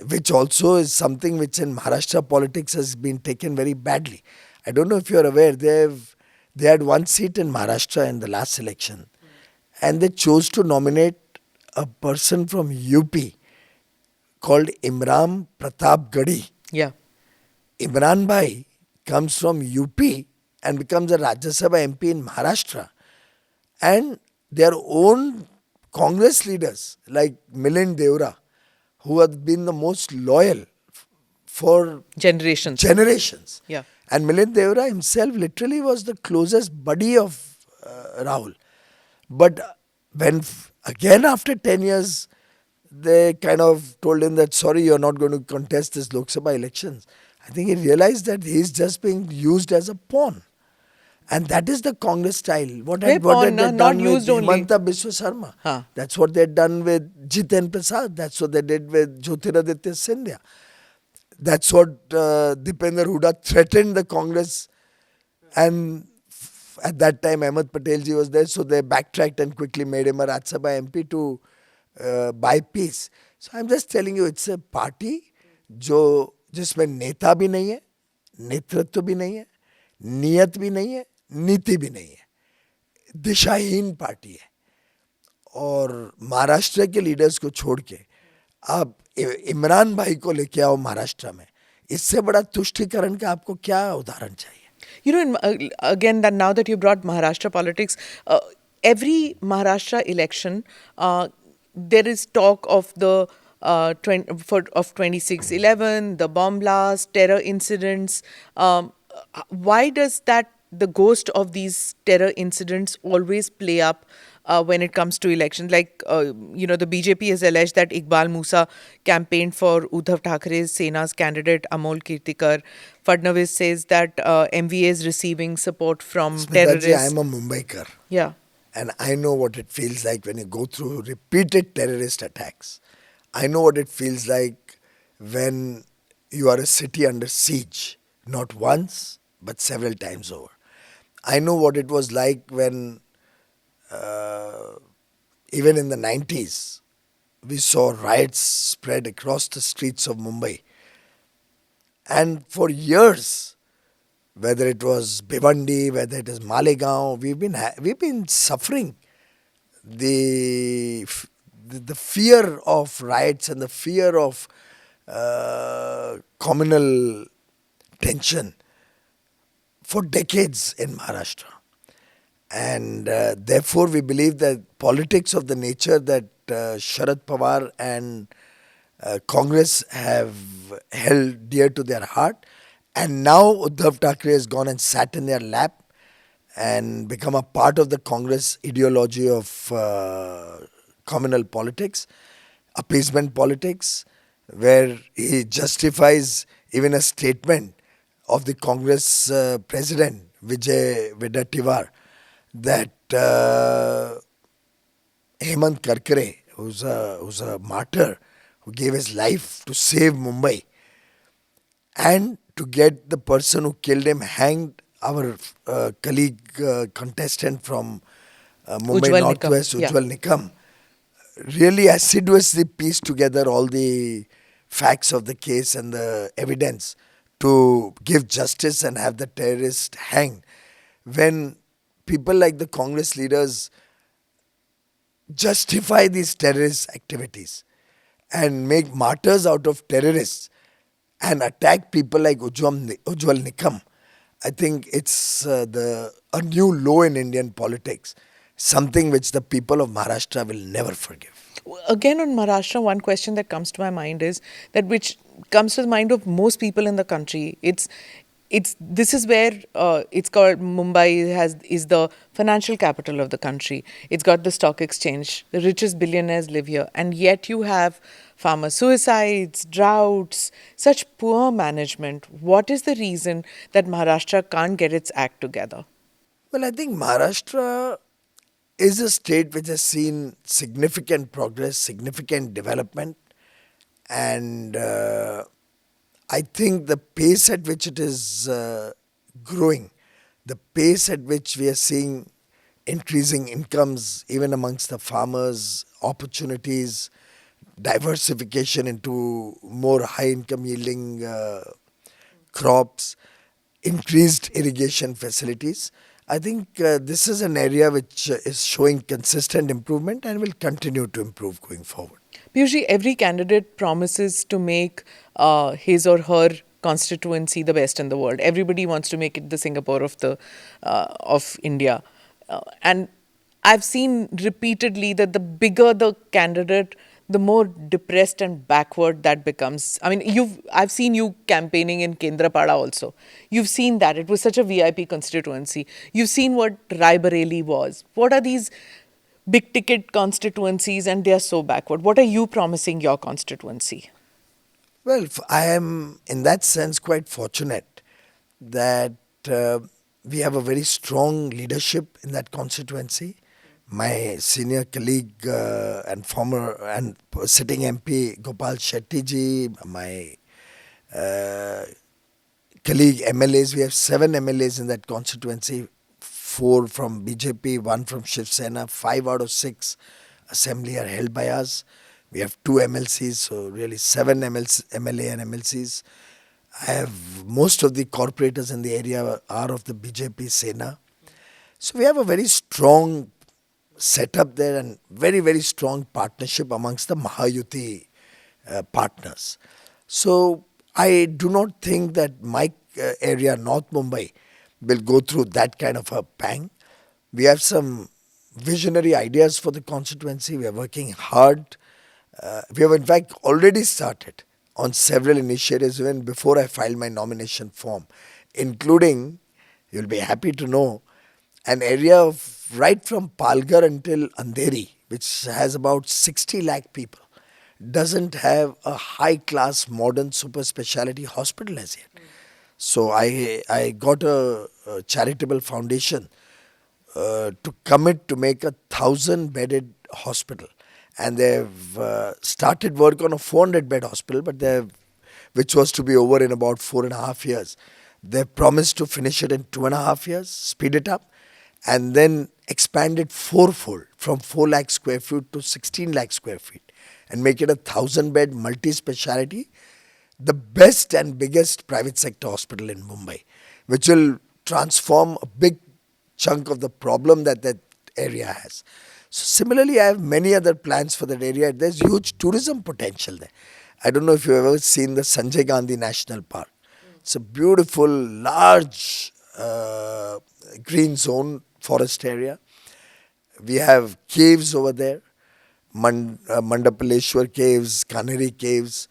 which also is something which in Maharashtra politics has been taken very badly. I don't know if you're aware, they had one seat in Maharashtra in the last election, and they chose to nominate a person from UP called Imran Pratap Gadi. Yeah. Imran Bhai comes from UP and becomes a Rajya Sabha MP in Maharashtra. And their own Congress leaders like Milind Deora, who have been the most loyal for generations. Yeah. And Milind Deora himself literally was the closest buddy of Rahul. But when again after 10 years, they kind of told him that, sorry, you're not going to contest this Lok Sabha elections. I think he realized that he's just being used as a pawn. And that is the Congress style. What had they done with Himanta Biswa Sarma? Huh. That's what they had done with Jiten Prasad. That's what they did with Jyotiraditya Scindia. That's what Dipender Hooda threatened the Congress. And at that time, Ahmed Patel ji was there, so they backtracked and quickly made him a Rajya Sabha MP to buy peace. So I'm just telling you, it's a party जिसमें नेता भी नहीं है, नेतृत्व भी नहीं है, नियत भी नहीं है, नीति भी नहीं है, दिशाहीन पार्टी है. और महाराष्ट्र के लीडर्स को छोड़ के आप इमरान भाई को लेके आओ महाराष्ट्र में, इससे बड़ा तुष्टीकरण का आपको क्या उदाहरण चाहिए? You know, again, that now that you brought Maharashtra politics, every Maharashtra election, there is talk of the 26/11, the bomb blast, terror incidents. Why does the ghost of these terror incidents always play up when it comes to elections? Like, the BJP has alleged that Iqbal Musa campaigned for Uddhav Thackeray's Sena's candidate Amol Kirtikar. Fadnavis says that MVA is receiving support from Smitaji, I terrorists. am a Mumbaikar. Yeah. And I know what it feels like when you go through repeated terrorist attacks. I know what it feels like when you are a city under siege, not once, but several times over. I know what it was like when, uh, even in the 90s, we saw riots spread across the streets of Mumbai. And for years, whether it was Bhiwandi, whether it is Malegaon, we've been suffering the the fear of riots and the fear of communal tension for decades in Maharashtra. And therefore, we believe that politics of the nature that Sharad Pawar and Congress have held dear to their heart, and now Uddhav Thackeray has gone and sat in their lap and become a part of the Congress ideology of communal politics, appeasement politics, where he justifies even a statement of the Congress president, Vijay Vedativar, that Hemant Karkare, who's a martyr, who gave his life to save Mumbai, and to get the person who killed him hanged, our colleague contestant from Mumbai Ujjwal Nikam. Northwest, Yeah. Ujjwal Nikam, really assiduously pieced together all the facts of the case and the evidence to give justice and have the terrorist hanged. When people like the Congress leaders justify these terrorist activities and make martyrs out of terrorists and attack people like Ujjwal Nikam, I think it's a new low in Indian politics, something which the people of Maharashtra will never forgive. Again, on Maharashtra, one question that comes to my mind is that which comes to the mind of most people in the country. It's this is where it's called Mumbai is the financial capital of the country. It's got the stock exchange. The richest billionaires live here, and yet you have farmer suicides, droughts, such poor management. What is the reason that Maharashtra can't get its act together? Well, I think Maharashtra is a state which has seen significant progress, significant development, and I think the pace at which it is growing, the pace at which we are seeing increasing incomes even amongst the farmers, opportunities, diversification into more high income yielding crops, increased irrigation facilities. I think this is an area which is showing consistent improvement and will continue to improve going forward. Usually, every candidate promises to make his or her constituency the best in the world. Everybody wants to make it the Singapore of India, and I've seen repeatedly that the bigger the candidate, the more depressed and backward that becomes. I mean, I've seen you campaigning in Kendrapada also. You've seen that it was such a VIP constituency. You've seen what Rai Bareli was. What are these big ticket constituencies, and they are so backward? What are you promising your constituency? Well, I am in that sense quite fortunate that we have a very strong leadership in that constituency. My senior colleague and former and sitting MP Gopal Shetty ji, my colleague MLAs, we have 7 MLAs in that constituency, 4 from BJP, 1 from Shiv Sena, 5 out of 6 assembly are held by us. We have 2 MLCs, so really 7 MLA and MLCs. I have most of the corporators in the area are of the BJP Sena. So we have a very strong setup there and very, very strong partnership amongst the Mahayuti partners. So I do not think that my area, North Mumbai, will go through that kind of a pang. We have some visionary ideas for the constituency. We are working hard. We have in fact already started on several initiatives even before I filed my nomination form, including, you'll be happy to know, an area of right from Palghar until Andheri, which has about 60 lakh people, doesn't have a high-class modern super speciality hospital as yet. So I got a charitable foundation to commit to make 1,000-bedded hospital, and they've started work on a 400-bed hospital, but which was to be over in about 4.5 years. They've promised to finish it in 2.5 years, speed it up, and then expand it fourfold from 4 lakh square feet to 16 lakh square feet, and make it 1,000-bed multi-speciality, the best and biggest private sector hospital in Mumbai, which will transform a big chunk of the problem that area has. So similarly, I have many other plans for that area. There's huge tourism potential there. I don't know if you've ever seen the Sanjay Gandhi National Park. It's a beautiful, large green zone forest area. We have caves over there, Mandapaleshwar caves, Kaneri caves.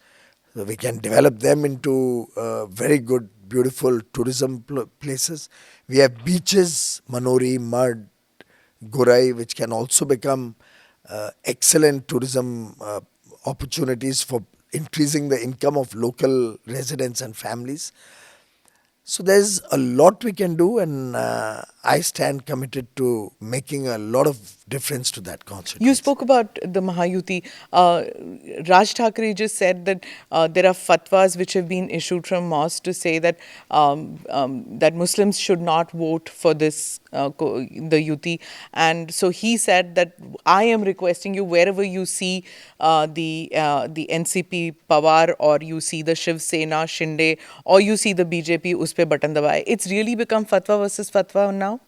So we can develop them into very good, beautiful tourism places. We have beaches, Manori, Mud, Gorai, which can also become excellent tourism opportunities for increasing the income of local residents and families. So there's a lot we can do, and I stand committed to making a lot of difference to that constituency. You spoke about the Mahayuti. Raj Thackeray just said that there are fatwas which have been issued from mosque to say that that Muslims should not vote for this the Yuti, and so he said that I am requesting you, wherever you see the NCP Pawar, or you see the Shiv Sena Shinde, or you see the BJP uspe button dabaye. It's really become fatwa versus fatwa now.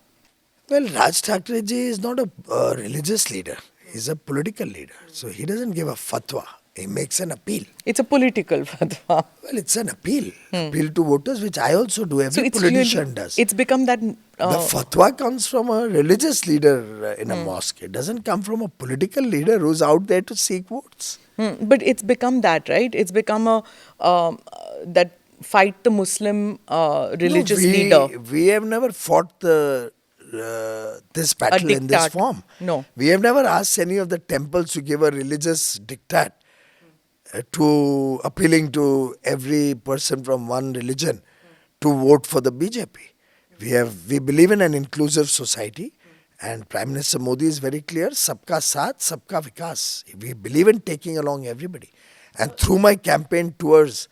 Well, Raj Thackeray ji is not a religious leader. He's a political leader. So he doesn't give a fatwa. He makes an appeal. It's a political fatwa. Well, it's an appeal. Appeal to voters, which I also do. Every politician does. It's become that... the fatwa comes from a religious leader in a mosque. It doesn't come from a political leader who's out there to seek votes. But it's become that, right? It's become a that fight the Muslim religious leader. We have never fought this battle in this form. No. We have never asked any of the temples to give a religious diktat to appealing to every person from one religion to vote for the BJP. We believe in an inclusive society, and Prime Minister Modi is very clear, sabka saath, sabka vikas. We believe in taking along everybody. And through my campaign tours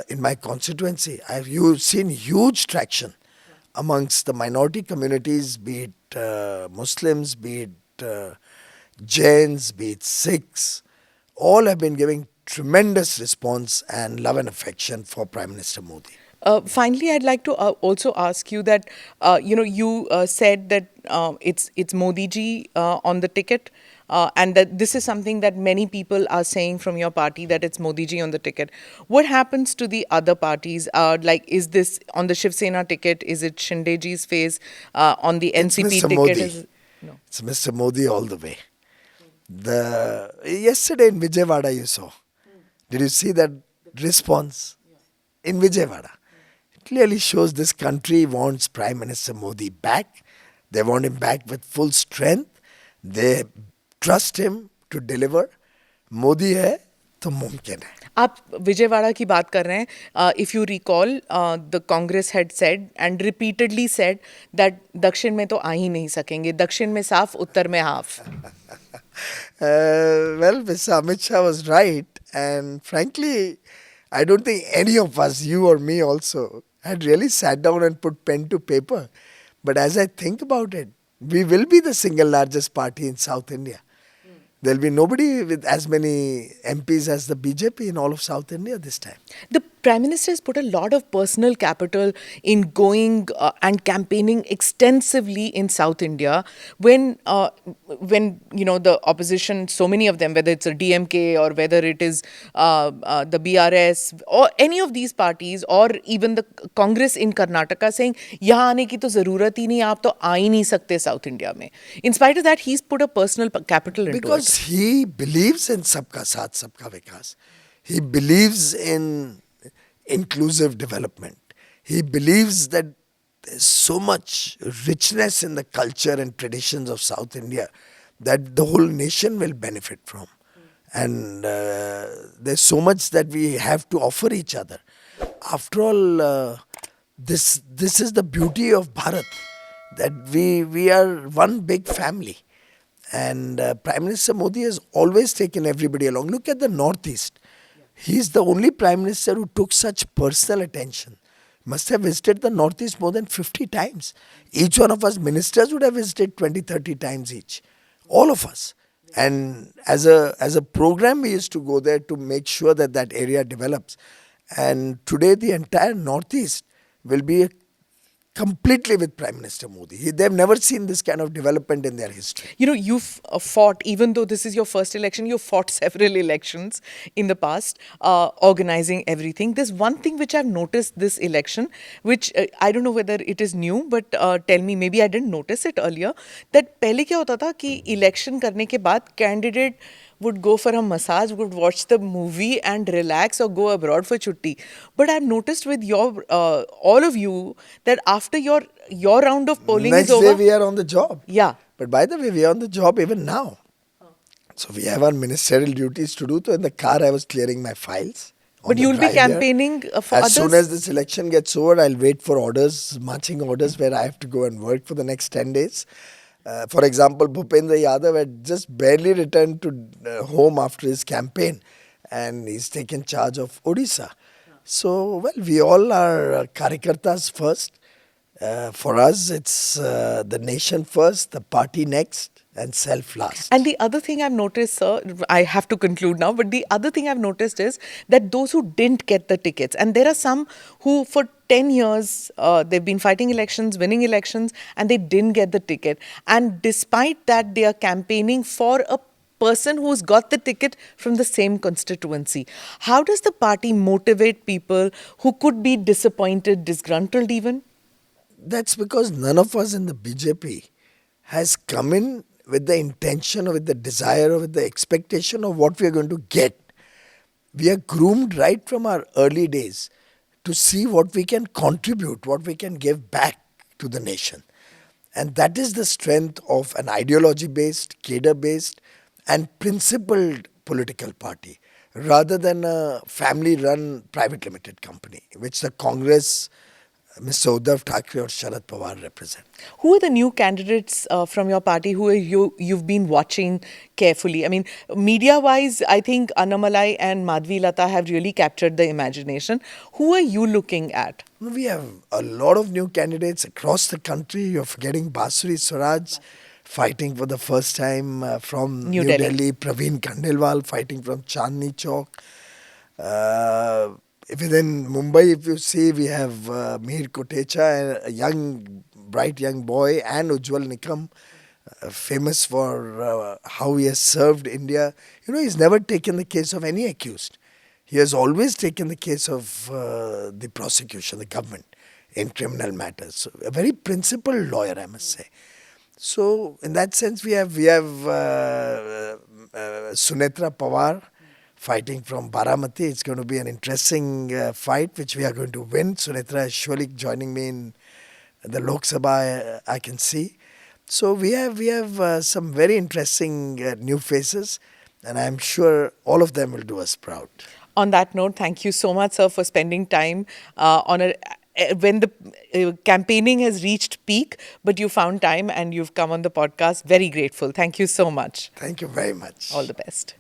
in my constituency, you've seen huge traction amongst the minority communities, be it Muslims, be it Jains, be it Sikhs. All have been giving tremendous response and love and affection for Prime Minister Modi. Finally, I'd like to also ask you that, you said that it's Modi ji on the ticket, and that this is something that many people are saying from your party, that it's Modi ji on the ticket. What happens to the other parties? Like, is this on the Shiv Sena ticket? Is it Shinde ji's face on the NCP ticket? Modi. No. It's Mr. Modi all the way. Yesterday in Vijayawada you saw. Did you see that response? In Vijayawada. It clearly shows this country wants Prime Minister Modi back. They want him back with full strength. They trust him to deliver. Modi hai to mumkin hai. आप विजयवाड़ा की बात कर रहे हैं. If you recall, the Congress had said and repeatedly said that दक्षिण में तो आ ही नहीं सकेंगे. दक्षिण में साफ, उत्तर में half. Well, Mr. Amit Shah was right, and frankly, I don't think any of us, you or me also, had really sat down and put pen to paper. But as I think about it, we will be the single largest party in South India. There will be nobody with as many MPs as the BJP in all of South India this time. The Prime Minister has put a lot of personal capital in going and campaigning extensively in South India when the opposition, so many of them, whether it's a DMK or whether it is the BRS or any of these parties or even the Congress in Karnataka saying यहाँ आने की तो ज़रूरत ही नहीं, आप तो आ ही नहीं सकते South India में. In spite of that, he's put a personal capital into because it. he believes in Sabka Saath, Sabka Vikas. He believes in inclusive development. He believes that there's so much richness in the culture and traditions of South India that the whole nation will benefit from. And there's so much that we have to offer each other. After all, this is the beauty of Bharat, that we are one big family. And Prime Minister Modi has always taken everybody along. Look at the Northeast. He's the only Prime Minister who took such personal attention. Must have visited the Northeast more than 50 times. Each one of us ministers would have visited 20, 30 times each. All of us. And as a program, we used to go there to make sure that that area develops. And today, the entire Northeast will be completely with Prime Minister Modi. They've never seen this kind of development in their history. You've fought, even though this is your first election, you've fought several elections in the past, organizing everything. There's one thing which I've noticed this election, which I don't know whether it is new, but tell me, maybe I didn't notice it earlier, that पहले क्या होता था कि election करने के बाद candidate would go for a massage, would watch the movie and relax or go abroad for chutti. But I've noticed with your all of you that after your round of polling Next is over, day we are on the job. Yeah. But by the way, we are on the job even now. So we have our ministerial duties to do. So in the car, I was clearing my files. But you'll be campaigning for as others? As soon as this election gets over, I'll wait for orders, marching orders, where I have to go and work for the next 10 days. For example, Bhupendra Yadav had just barely returned to home after his campaign, and he's taken charge of Odisha. So, well, we all are Karyakartas first. For us, it's the nation first, the party next, and self last. And the other thing I've noticed, sir, I have to conclude now, but the other thing I've noticed is that those who didn't get the tickets, and there are some who for 10 years, they've been fighting elections, winning elections, and they didn't get the ticket. And despite that, they are campaigning for a person who's got the ticket from the same constituency. How does the party motivate people who could be disappointed, disgruntled even? That's because none of us in the BJP has come in with the intention or with the desire or with the expectation of what we are going to get. We are groomed right from our early days to see what we can contribute, what we can give back to the nation. And that is the strength of an ideology-based, cadre-based and principled political party rather than a family-run private limited company, which the Congress, Mr. Uddhav, Thackeray or Sharad Pawar represent. Who are the new candidates from your party who you've been watching carefully? I mean, media-wise, I think Annamalai and Madhvi Lata have really captured the imagination. Who are you looking at? We have a lot of new candidates across the country. You're forgetting Basuri Swaraj fighting for the first time from New Delhi. Praveen Khandelwal fighting from Chandni Chowk. Within Mumbai, if you see, we have Mihir Kotecha, a bright young boy, and Ujjwal Nikam, famous for how he has served India. He's never taken the case of any accused. He has always taken the case of the prosecution, the government, in criminal matters. So, a very principled lawyer, I must say. So, in that sense, we have Sunetra Pawar fighting from Baramati. It's going to be an interesting fight, which we are going to win. Sunetra is surely joining me in the Lok Sabha, I can see. So we have some very interesting new faces, and I'm sure all of them will do us proud. On that note, thank you so much, sir, for spending time when the campaigning has reached peak, but you found time and you've come on the podcast. Very grateful. Thank you so much. Thank you very much. All the best.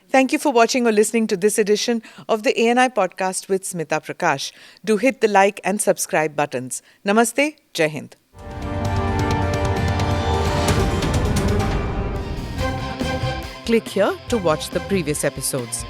Thank you for watching or listening to this edition of the ANI podcast with Smita Prakash. Do hit the like and subscribe buttons. Namaste. Jai Hind. Click here to watch the previous episodes.